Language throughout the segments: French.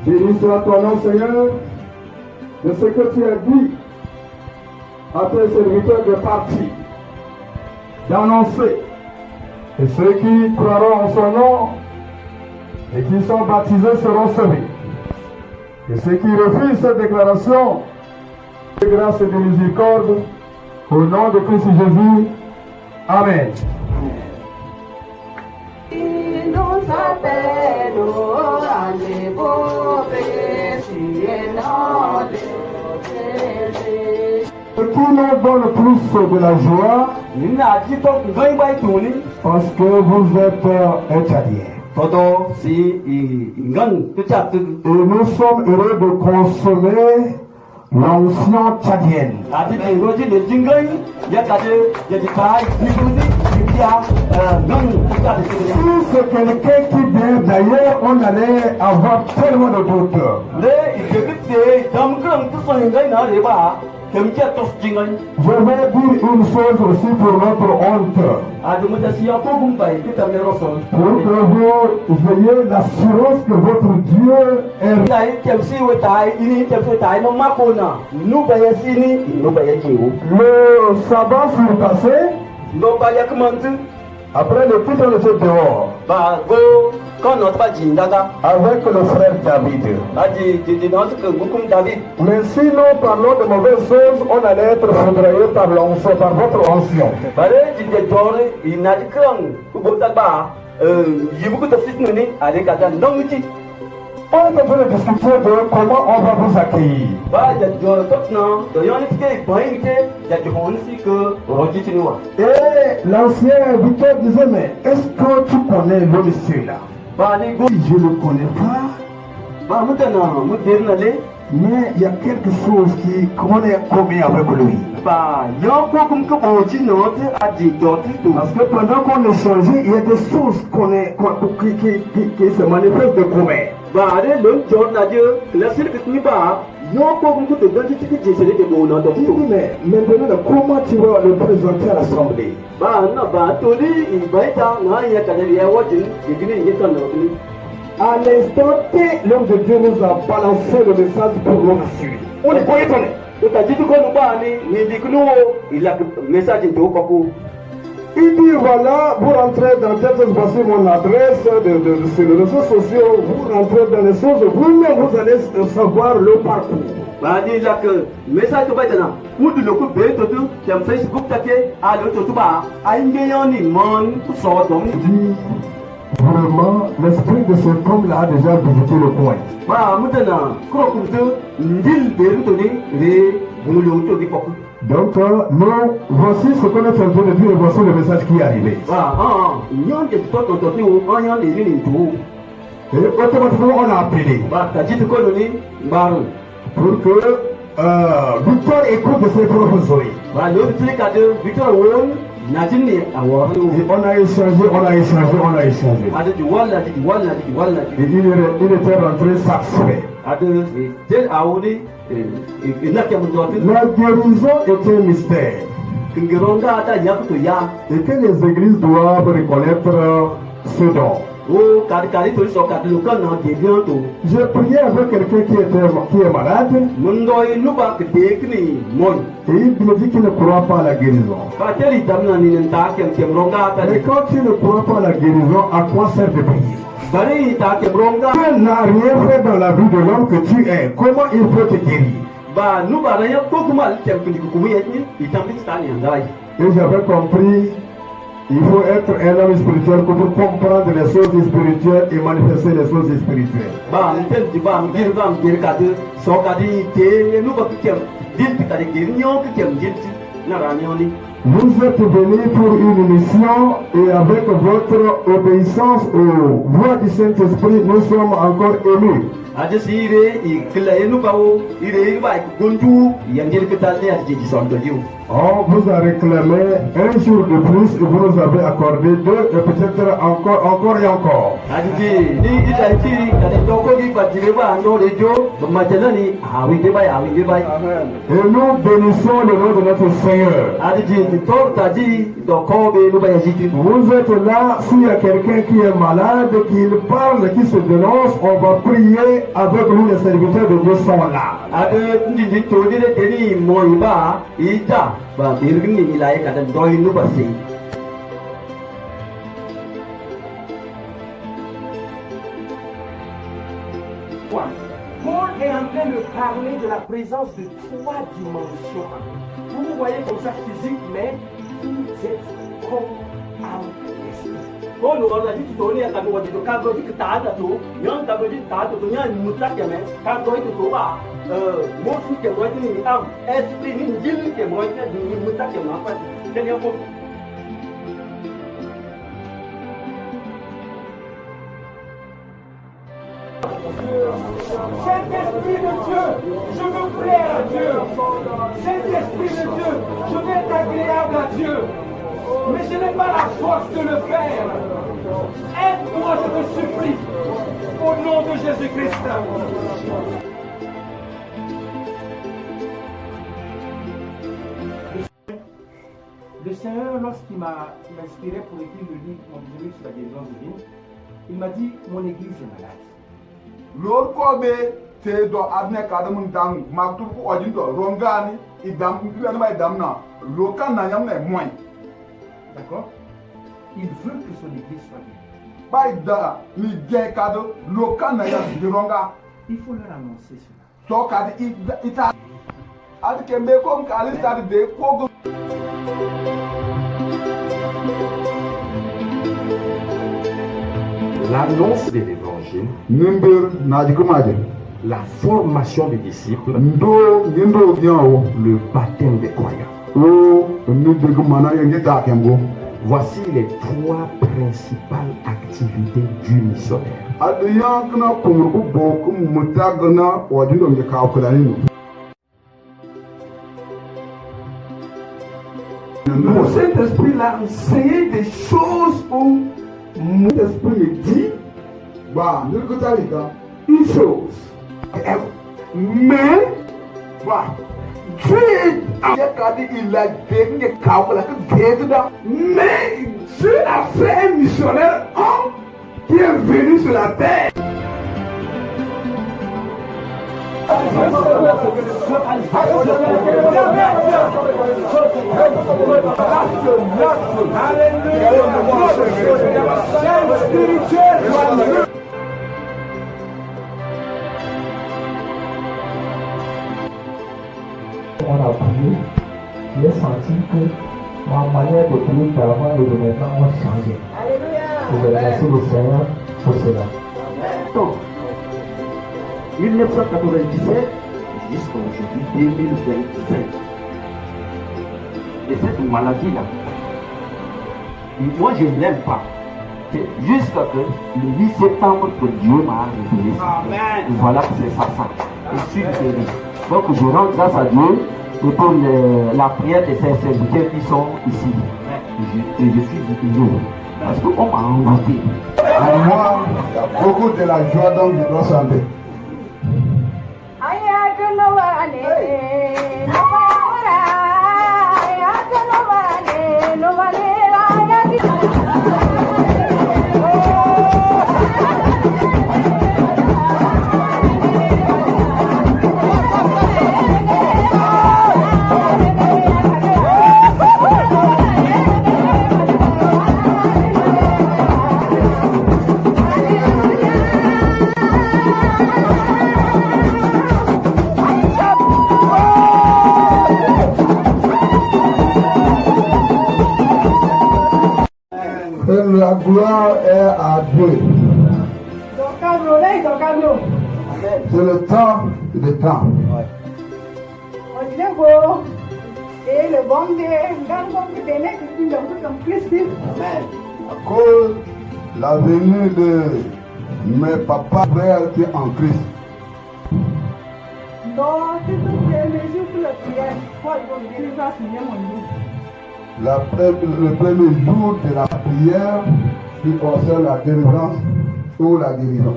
Béni soit ton nom, Seigneur, de ce que tu as dit à tes serviteurs de partir, d'annoncer. Et ceux qui croiront en son nom et qui sont baptisés seront sauvés. Et ceux qui refusent cette déclaration, de grâce et de miséricorde, au nom de Christ Jésus, Amen. Ce qui nous donne plus de la joie, parce que vous êtes Tchadiens. Et nous sommes heureux de consommer l'ancien Tchadien. Si c'est quelqu'un qui vient d'ailleurs, on allait avoir tellement de doutes. Je vais dire une chose aussi pour notre honte. Pour que vous ayez l'assurance que votre Dieu est. Le sabbat fut passé. Après le culte, on était dehors. Avec le frère David. Mais si nous parlons de mauvaises choses, on allait être foudroyé par l'onction, par votre onction. On est en train de discuter de comment on va vous accueillir. Et l'ancien Victor disait, mais est-ce que tu connais le monsieur là? Je ne le connais pas. Mais il y a quelque chose qu'on est commis avec lui. Parce que pendant qu'on échangeait, il y a des choses qui se manifestent de commun. Mais maintenant, comment tu vas le présenter à l'Assemblée? À l'instant T, l'homme de Dieu nous a balancé le message pour nous rassurer. On est pas étonné. Il dit voilà, vous rentrez dans cette voici mon adresse sur les réseaux sociaux, vous rentrez dans les choses, vous-même vous allez savoir le parcours. Vraiment, l'esprit de cet homme-là a déjà visité le coin. Donc, nous, voici ce qu'on est en train de dire et voici le message qui est arrivé. Et automatiquement, on a appelé pour que Victor écoute de ses propres oreilles. Et on a échangé. Et il était rentré satisfait. La guérison était un mystère. Et que les églises doivent reconnaître ce don. Je priais avec quelqu'un qui est malade. Et il me dit qu'il ne croit pas à la guérison. Mais quand tu ne crois pas à la guérison, à quoi sert de prier? Dieu n'a rien fait dans la vie de l'homme que tu es. Comment il peut te guérir? Et j'avais compris, il faut être un homme spirituel pour comprendre les choses spirituelles et manifester les choses spirituelles. Vous êtes venus pour une mission et avec votre obéissance aux voix du Saint-Esprit, nous sommes encore émus. On vous a réclamé un jour de plus et vous nous avez accordé 2 et peut-être encore et encore. Et nous bénissons le nom de notre Seigneur. Vous êtes là, s'il y a quelqu'un qui est malade, qui parle, qui se dénonce, on va prier avec nous, les serviteurs de Dieu sont là. Paul est en train de parler de la présence de 3 dimensions. Vous vous voyez comme ça physique, mais vous êtes comme âme et esprit. Saint-Esprit de Dieu, je veux plaire à Dieu. Saint-Esprit de Dieu, je veux être agréable à Dieu. Mais je n'ai pas la force de le faire. Aide-moi, je te supplie. Au nom de Jésus-Christ. Le Seigneur, lorsqu'il m'a inspiré pour écrire le livre, mon livre sur la guérison divine, il m'a dit, mon église est malade. Lord Kobe, te do adne kadam dang maktu ko ojin do rongani idam idam ma idam na lokan na yam na moins. D'accord? Il veut que son église soit guérie. Ba ida ni ge kado lokan na yam di ronga. Il faut leur annoncer cela. So kadi ita ad kembe kom kali start de ko. L'annonce de l'évangile, la formation des disciples, le baptême des croyants. Voici les 3 principales activités du missionnaire. Le Saint-Esprit l'a enseigné des choses où mon esprit me dit une chose. Mais Dieu mais Dieu a fait un missionnaire homme qui est venu sur la terre. On a prié, j'ai senti que ma manière de prier d'avant et de maintenant ont changé. Je remercie le Seigneur pour cela. Donc, 1997 jusqu'à aujourd'hui 2025. Et cette maladie-là, moi je ne l'aime pas. C'est jusqu'à que le 8 septembre que Dieu m'a révélé ça. Et voilà que c'est ça. Je suis guéri. Donc je rends grâce à Dieu et pour la prière de ces serviteurs qui sont ici. Et je suis guéri. Parce qu'on m'a envoûté. Pour moi, il y a beaucoup de la joie donc je dois chanter. La gloire est à Dieu. C'est le temps. Et le bon Dieu, À cause de la venue de mes papas frères qui est en Christ. Le premier jour de la prière qui concerne la délivrance ou la guérison.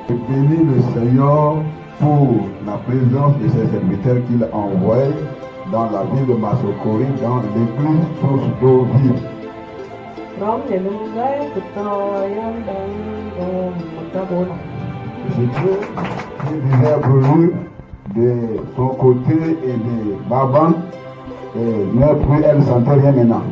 Je bénis le Seigneur pour la présence de ses serviteurs qu'il a envoyés dans la ville de Masokori, dans l'église Source d'eau vive. Je prie qu'il est venu de son côté et de Baban, et mais elle ne sentait rien maintenant.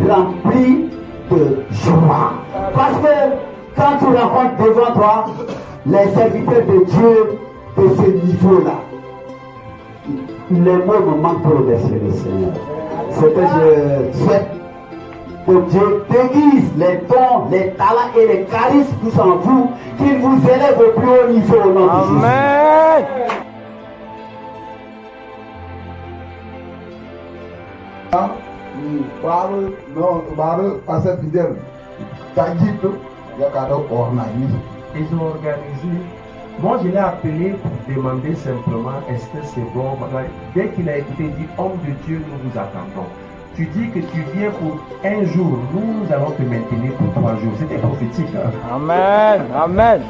Rempli de joie. Parce que quand tu rencontres devant toi les serviteurs de Dieu de ce niveau-là, les mots me manquent pour remercier le Seigneur. C'est que je souhaite que Dieu déguise les dons, les talents et les charismes tous en vous, qu'il vous élève au plus haut niveau au nom de Jésus. Amen. Ils ont organisé. Moi, je l'ai appelé pour demander simplement est-ce que c'est bon. Dès qu'il a écouté, il dit homme de Dieu, nous vous attendons. Tu dis que tu viens pour un jour, nous allons te maintenir pour 3 jours. C'était prophétique. Hein? Amen. Amen.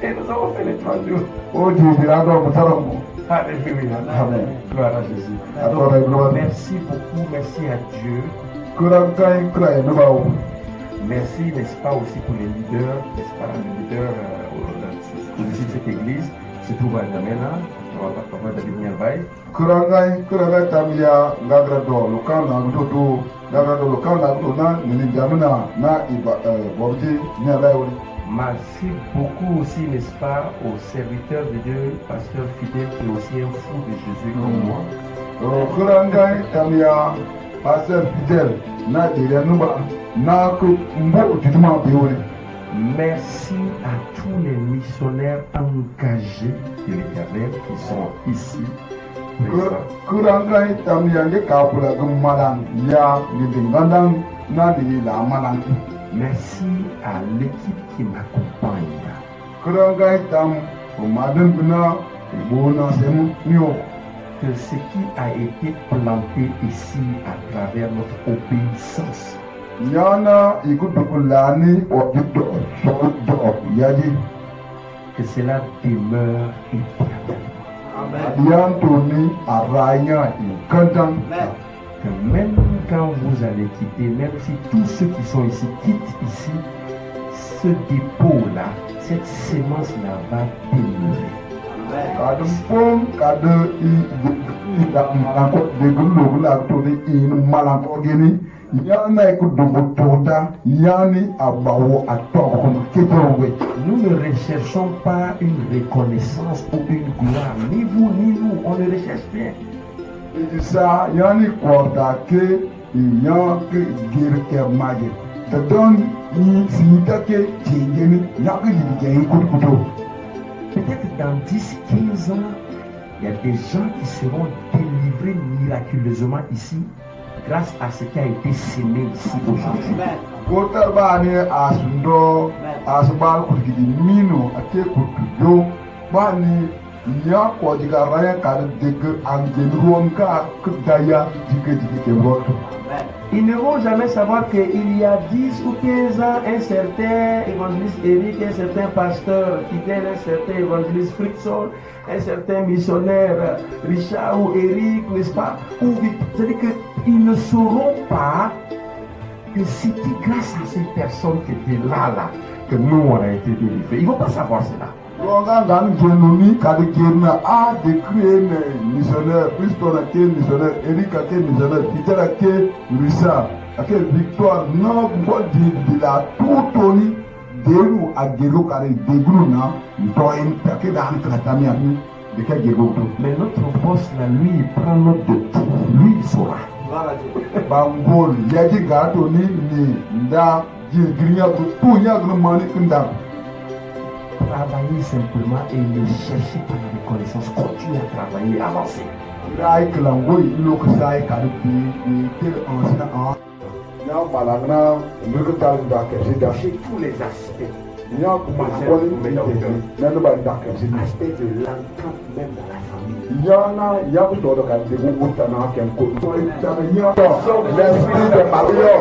Et nous avons fait les 3 jours. Alléluia. Amen. Gloire à Jésus. Donc, merci beaucoup, merci à Dieu. Merci, n'est-ce pas, aussi pour les leaders, n'est-ce pas, les leaders de cette église, se trouve à N'Djamena, on va pas mal de Niamey. Merci beaucoup aussi, n'est-ce pas, aux serviteurs de Dieu, pasteur fidèle qui est aussi un fou de Jésus comme moi. Merci à tous les missionnaires engagés de l'Éternel qui sont ici. Merci à l'équipe qui m'accompagne. Que ce qui a été planté ici à travers notre obéissance, que cela demeure éternellement. Que même quand vous allez quitter, même si tous ceux qui sont ici quittent ici, ce dépôt-là, cette sémence-là va demeurer. Nous ne recherchons pas une reconnaissance ou une gloire, ni vous ni nous, on ne recherche rien. Peut-être dans 10-15 ans, il y a des gens qui seront délivrés miraculeusement ici grâce à ce qui a été sémé ici aujourd'hui. nya ko diga raya ka de que angeluon ka daya dike roto. Ils ne vont jamais savoir qu'il y a 10 ou 15 ans, un certain évangéliste Eric, un certain pasteur fidèle, un certain évangéliste Frickson, un certain missionnaire Richard ou Eric, n'est-ce pas? C'est-à-dire qu'ils ne sauront pas que c'était grâce à ces personnes qui étaient là, que nous on a été délivrés. Ils ne vont pas savoir cela. Longan genoni kadi kirna a de créer missionnaire, Christo na ke missionnaire, Eric a ke missionnaire, Peter a ke Richard, a ke Victoire, non quoi de la tout toni delu a gelo kadi deglu na doin a ke dan kratami ami de ke gelo tout. Mais notre boss là, lui, il prend note de tout. Lui, il saura. Bangol yaji gato ni nda jigriya tout yagno mani kunda. Travailler simplement et ne chercher pas la reconnaissance. Continuer à travailler, avancer. Rai kelango ilo kesai kadi di tel ansina an. Nya malangna nuketal da kesida. Chez tous les aspects. Nya kumakoli nenu ba da kesida. Aspect de l'entente même dans la famille. Yana yabu todo kan de guguta na ken ko. Nya l'esprit de Mario.